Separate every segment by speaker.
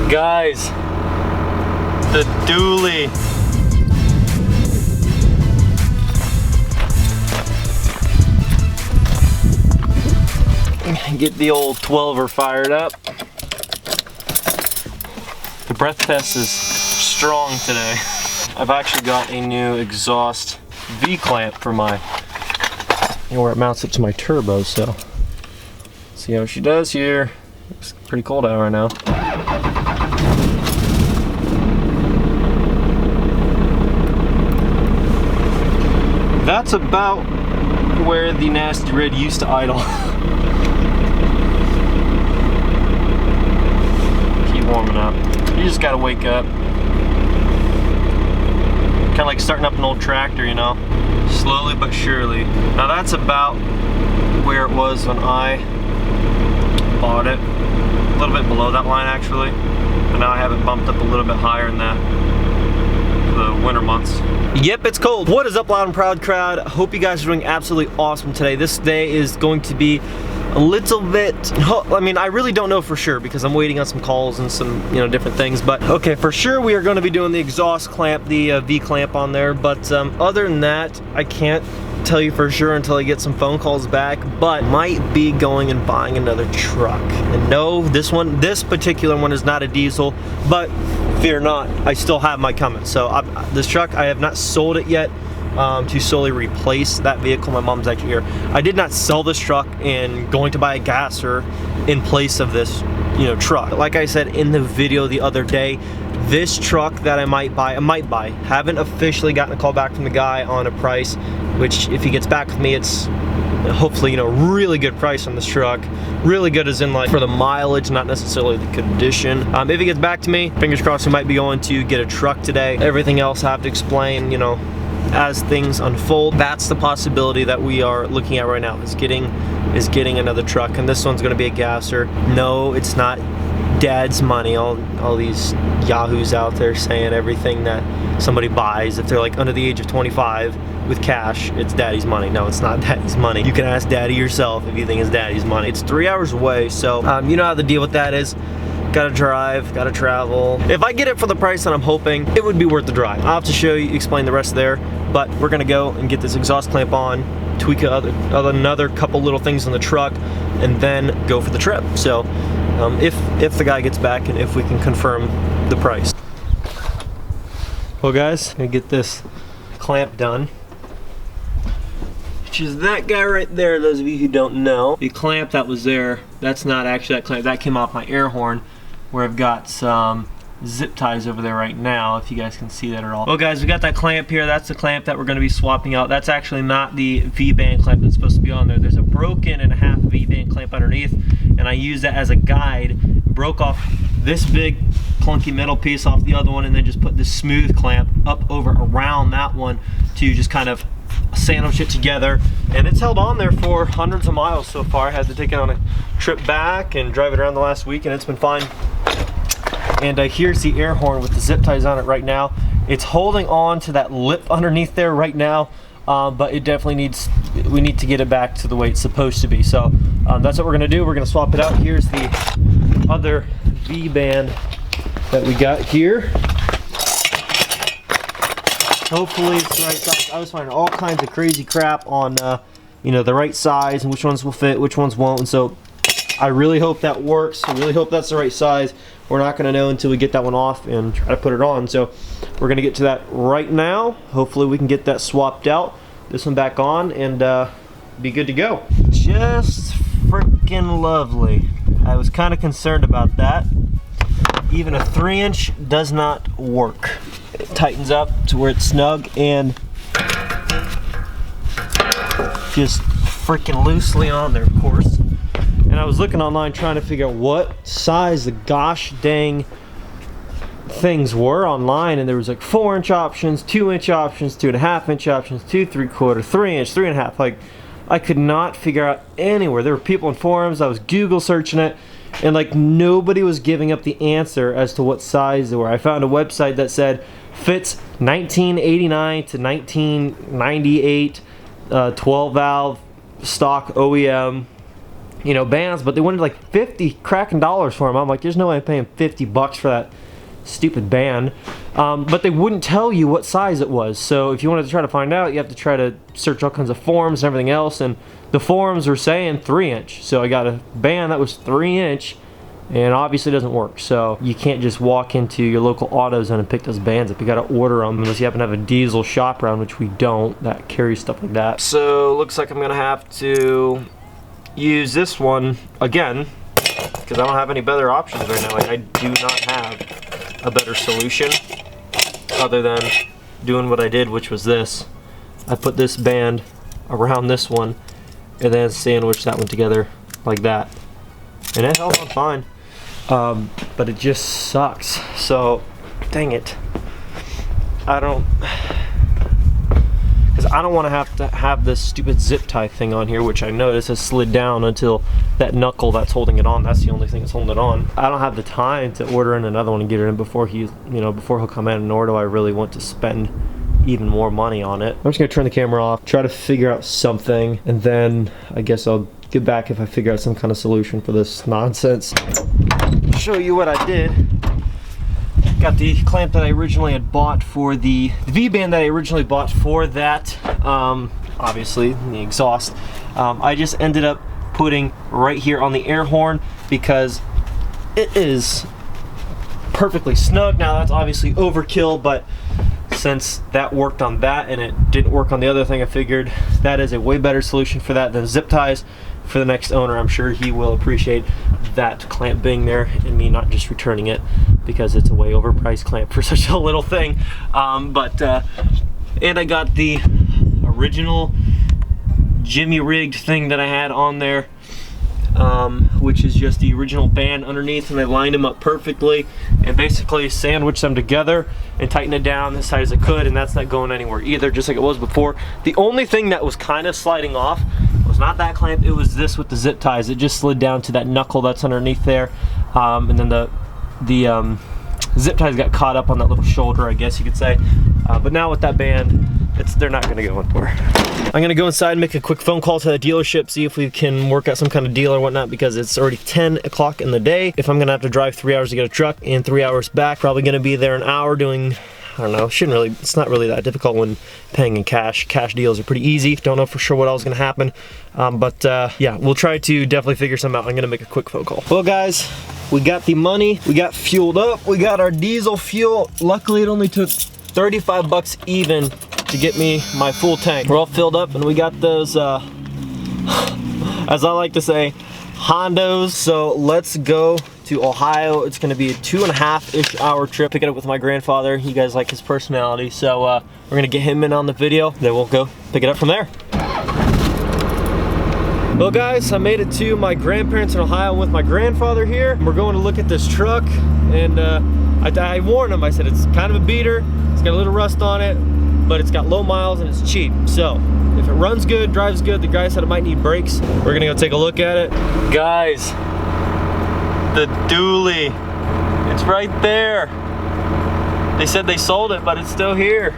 Speaker 1: Guys, the dually. Get the old 12er fired up. The breath test is strong today. I've actually got a new exhaust V-clamp for my, where it mounts it to my turbo, so see how she does here. It's pretty cold out right now. That's about where the Nasty Red used to idle. Keep warming up. You just gotta wake up. Kind of like starting up an old tractor, you know? Slowly but surely. Now that's about where it was when I bought it. A little bit below that line actually. But now I have it bumped up a little bit higher than that for the winter months. Yep, it's cold. What is up, loud and proud crowd? Hope you guys are doing absolutely awesome today. This day is going to be a little bit, I mean, I really don't know for sure because I'm waiting on some calls and some, different things. But okay, for sure we are going to be doing the exhaust clamp, the V-clamp on there. But other than that, I can't tell you for sure until I get some phone calls back. But might be going and buying another truck. And no, this particular one is not a diesel, but fear not, I still have my Cummins. So this truck, I have not sold it yet to solely replace that vehicle. My mom's actually here. I did not sell this truck and going to buy a gasser in place of this, truck. Like I said in the video the other day, this truck that I might buy. Haven't officially gotten a call back from the guy on a price, which if he gets back with me, it's hopefully, really good price on this truck. Really good as in like for the mileage, not necessarily the condition. If he gets back to me, fingers crossed, we might be going to get a truck today. Everything else I have to explain, as things unfold. That's the possibility that we are looking at right now, is getting another truck, and this one's gonna be a gasser. No, it's not dad's money. All these yahoos out there saying everything that somebody buys, if they're like under the age of 25 with cash, it's daddy's money. No, it's not daddy's money. You can ask daddy yourself if you think it's daddy's money. It's 3 hours away, so you know how the deal with that is. Gotta drive, gotta travel. If I get it for the price that I'm hoping, it would be worth the drive. I'll have to show you, explain the rest there, but we're gonna go and get this exhaust clamp on, tweak another couple little things on the truck, and then go for the trip. So if the guy gets back and if we can confirm the price. Well guys, I'm gonna get this clamp done, which is that guy right there. Those of you who don't know, the clamp that was there, that's not actually that clamp. That came off my air horn, where I've got some zip ties over there right now, if you guys can see that at all. Well guys, we got that clamp here. That's the clamp that we're going to be swapping out. That's actually not the V-band clamp that's supposed to be on there. There's a broken and a half V-band clamp underneath, and I use that as a guide. Broke off this big clunky metal piece off the other one, and then just put this smooth clamp up over around that one to just kind of sandwich it together, and it's held on there for hundreds of miles so far. I had to take it on a trip back and drive it around the last week, and it's been fine. And here's the air horn with the zip ties on it right now. It's holding on to that lip underneath there right now, but it definitely we need to get it back to the way it's supposed to be. So that's what we're gonna do. We're gonna swap it out. Here's the other V-band that we got here. Hopefully it's the right size. I was finding all kinds of crazy crap on the right size and which ones will fit, which ones won't, and so I really hope that works. I really hope that's the right size. We're not gonna know until we get that one off and try to put it on. So we're gonna get to that right now. Hopefully we can get that swapped out, this one back on, and be good to go. Just freaking lovely. I was kind of concerned about that. Even a 3-inch does not work. It tightens up to where it's snug and just freaking loosely on there, of course. And I was looking online trying to figure out what size the gosh dang things were online, and there was like 4-inch options, 2-inch options, 2.5-inch options, 2 3/4, 3-inch, 3.5. Like, I could not figure out anywhere. There were people in forums. I was Google searching it, and like nobody was giving up the answer as to what size they were. I found a website that said fits 1989 to 1998, 12 valve stock OEM, you know, bands, but they wanted like 50 cracking dollars for them. I'm like, there's no way I'm paying 50 bucks for that stupid band. But they wouldn't tell you what size it was. So if you wanted to try to find out, you have to try to search all kinds of forums and everything else. And the forums were saying 3-inch. So I got a band that was 3-inch, and obviously doesn't work. So you can't just walk into your local AutoZone and pick those bands up. You got to order them unless you happen to have a diesel shop around, which we don't, that carries stuff like that. So looks like I'm gonna have to use this one again because I don't have any better options right now. Like, I do not have a better solution other than doing what I did, which was this. I put this band around this one and then sandwich that one together like that, and it held on fine. But it just sucks. So dang it, I don't want to have this stupid zip tie thing on here, which I noticed has slid down until that knuckle that's holding it on. That's the only thing that's holding it on. I don't have the time to order in another one and get it in before before he'll come in, nor do I really want to spend even more money on it. I'm just gonna turn the camera off, try to figure out something, and then I guess I'll get back if I figure out some kind of solution for this nonsense. I'll show you what I did. Got the clamp that I originally had bought for the V-band that I originally bought for that, obviously, the exhaust. I just ended up putting right here on the air horn because it is perfectly snug. Now that's obviously overkill, but since that worked on that and it didn't work on the other thing, I figured that is a way better solution for that than zip ties. For the next owner, I'm sure he will appreciate that clamp being there and me not just returning it because it's a way overpriced clamp for such a little thing. And I got the original Jimmy rigged thing that I had on there, which is just the original band underneath, and I lined them up perfectly and basically sandwiched them together and tightened it down as tight as I could, and that's not going anywhere either, just like it was before. The only thing that was kind of sliding off was not that clamp, it was this with the zip ties. It just slid down to that knuckle that's underneath there, and then the zip ties got caught up on that little shoulder, I guess you could say. But now with that band, they're not going to go anywhere. I'm going to go inside and make a quick phone call to the dealership, see if we can work out some kind of deal or whatnot, because it's already 10 o'clock in the day. If I'm going to have to drive 3 hours to get a truck and 3 hours back, probably going to be there an hour doing, I don't know, it's not really that difficult when paying in cash. Cash deals are pretty easy. Don't know for sure what else is going to happen. Yeah, we'll try to definitely figure something out. I'm going to make a quick phone call. Well, guys, we got the money. We got fueled up. We got our diesel fuel. Luckily, it only took 35 bucks even to get me my full tank. We're all filled up and we got those, as I like to say, Hondos. So let's go to Ohio. It's gonna be a 2.5-ish hour trip. Pick it up with my grandfather. You guys like his personality. So we're gonna get him in on the video. Then we'll go pick it up from there. Well guys, I made it to my grandparents in Ohio with my grandfather here. We're going to look at this truck, and I warned him. I said it's kind of a beater. It's got a little rust on it, but it's got low miles and it's cheap. So if it runs good, drives good, the guy said it might need brakes. We're gonna go take a look at it. Guys, the dually, it's right there. They said they sold it, but it's still here.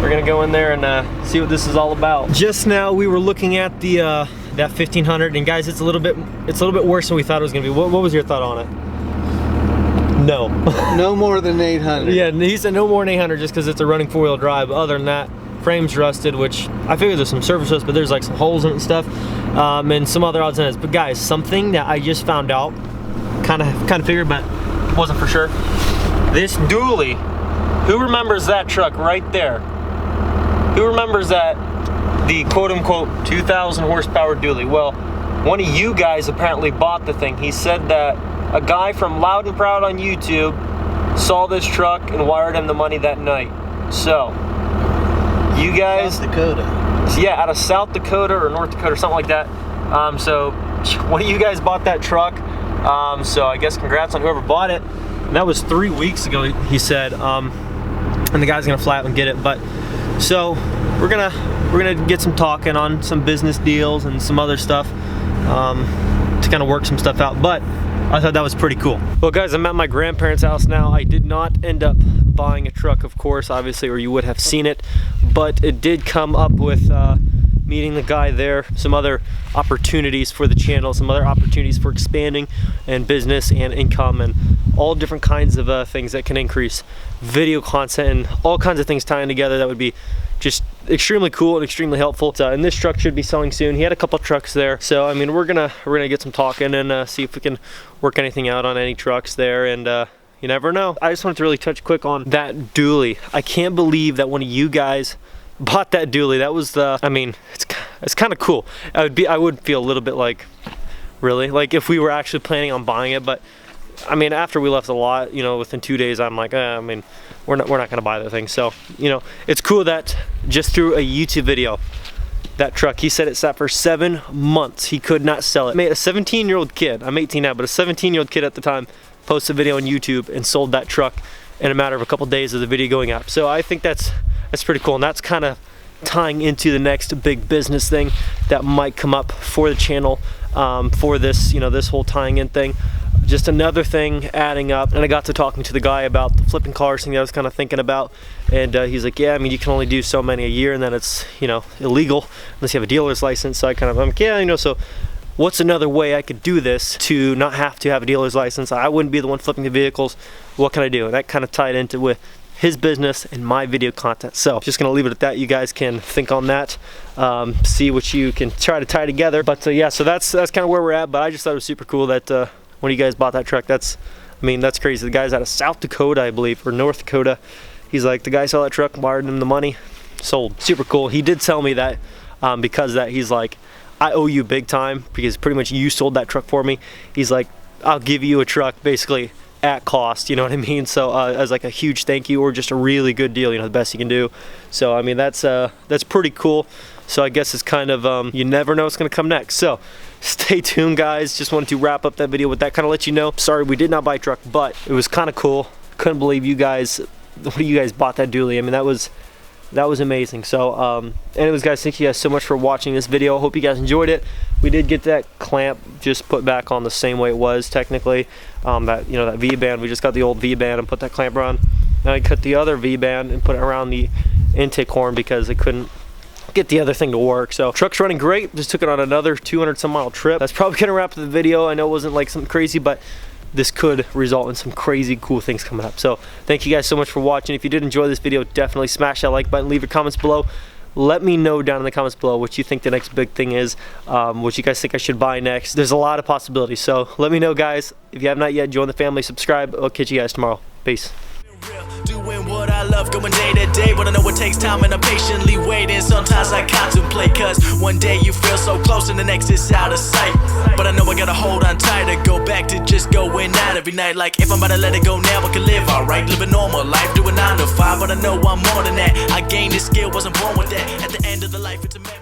Speaker 1: We're gonna go in there and see what this is all about. Just now we were looking at the that 1500, and guys, it's a little bit worse than we thought it was gonna be. What was your thought on it? No.
Speaker 2: No more than 800.
Speaker 1: Yeah, he said no more than 800 just because it's a running 4-wheel drive. Other than that, frame's rusted, which I figured there's some surface rust, but there's like some holes in it and stuff, and some other odds and ends. But guys, something that I just found out, kind of figured, but wasn't for sure. This dually, who remembers that truck right there? Who remembers that, the quote-unquote 2,000 horsepower dually? Well, one of you guys apparently bought the thing. He said that a guy from Loud and Proud on YouTube saw this truck and wired him the money that night. So, you guys...
Speaker 2: South Dakota.
Speaker 1: Yeah, out of South Dakota or North Dakota or something like that. So, one of you guys bought that truck. So, I guess congrats on whoever bought it. And that was 3 weeks ago, he said. And the guy's gonna fly out and get it. But, so, we're gonna get some talking on some business deals and some other stuff to kind of work some stuff out. But I thought that was pretty cool. Well guys, I'm at my grandparents' house now. I did not end up buying a truck, of course, obviously, or you would have seen it, but it did come up with me meeting the guy there, some other opportunities for the channel, some other opportunities for expanding and business and income, and all different kinds of things that can increase video content and all kinds of things tying together that would be just extremely cool and extremely helpful. And this truck should be selling soon. He had a couple trucks there, so I mean we're gonna get some talking and see if we can work anything out on any trucks there, and you never know. I just wanted to really touch quick on that dually. I can't believe that one of you guys bought that dually. That was the, I mean, it's kind of cool. I would feel a little bit like, really, like if we were actually planning on buying it, but I mean, after we left the lot, you know, within 2 days, I'm like, I mean, we're not gonna buy the thing. So, you know, it's cool that just through a YouTube video, that truck, he said it sat for 7 months. He could not sell it. Made a 17-year-old kid, I'm 18 now, but a 17-year-old kid at the time posted a video on YouTube and sold that truck in a matter of a couple days of the video going up. So I think that's pretty cool, and that's kind of tying into the next big business thing that might come up for the channel, for this, you know, this whole tying in thing. Just another thing adding up, and I got to talking to the guy about the flipping cars thing that I was kind of thinking about, and he's like, yeah, I mean, you can only do so many a year, and then it's, you know, illegal unless you have a dealer's license. So I'm like, yeah, you know, so what's another way I could do this to not have to have a dealer's license? I wouldn't be the one flipping the vehicles. What can I do? And that kind of tied into with his business and my video content. So just gonna leave it at that. You guys can think on that, see what you can try to tie together. But yeah, so that's kind of where we're at. But I just thought it was super cool that when you guys bought that truck, I mean, that's crazy. The guy's out of South Dakota, I believe, or North Dakota. He's like, the guy saw that truck, wired him the money, sold. Super cool. He did tell me that because that he's like, I owe you big time because pretty much you sold that truck for me. He's like, I'll give you a truck basically at cost, you know what I mean? So as like a huge thank you, or just a really good deal, you know, the best you can do. So I mean, that's pretty cool. So I guess it's kind of, you never know what's gonna come next. So stay tuned, guys. Just wanted to wrap up that video with that, kind of let you know. Sorry we did not buy a truck, but it was kind of cool. Couldn't believe you guys bought that dually. I mean, that was amazing. So anyways, guys, thank you guys so much for watching this video. Hope you guys enjoyed it. We did get that clamp just put back on the same way it was technically. That, you know, that V-band, we just got the old V-band and put that clamp around. Now I cut the other V-band and put it around the intake horn because I couldn't get the other thing to work. So truck's running great. Just took it on another 200 some mile trip. That's probably gonna wrap up the video. I know it wasn't like something crazy, but this could result in some crazy cool things coming up. So thank you guys so much for watching. If you did enjoy this video, definitely smash that like button, leave your comments below. Let me know down in the comments below what you think the next big thing is, what you guys think I should buy next. There's a lot of possibilities, so let me know, guys. If you have not yet, join the family, subscribe. I'll catch you guys tomorrow. Peace.
Speaker 3: Doing what I love, going day to day, but I know it takes time and I'm patiently waiting. Sometimes I contemplate, cause one day you feel so close and the next is out of sight. But I know I gotta hold on tight to go back to just going out every night. Like if I'm about to let it go now, I can live alright, live a normal life, doing 9 to 5. But I know I'm more than that. I gained this skill, wasn't born with that. At the end of the life, it's a memory.